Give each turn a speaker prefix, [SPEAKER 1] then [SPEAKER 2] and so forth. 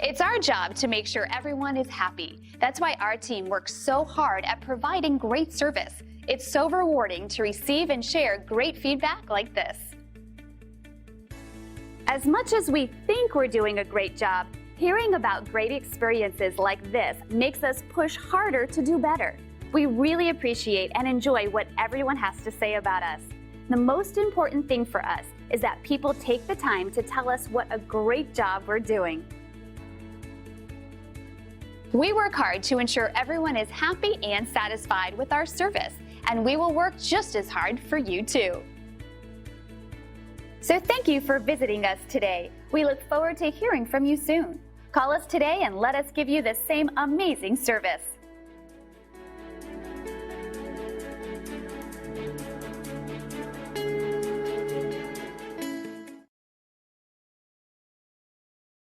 [SPEAKER 1] It's our job to make sure everyone is happy. That's why our team works so hard at providing great service. It's so rewarding to receive and share great feedback like this. As much as we think we're doing a great job, hearing about great experiences like this makes us push harder to do better. We really appreciate and enjoy what everyone has to say about us. The most important thing for us is that people take the time to tell us what a great job we're doing. We work hard to ensure everyone is happy and satisfied with our service, and we will work just as hard for you too. So thank you for visiting us today. We look forward to hearing from you soon. Call us today and let us give you the same amazing service.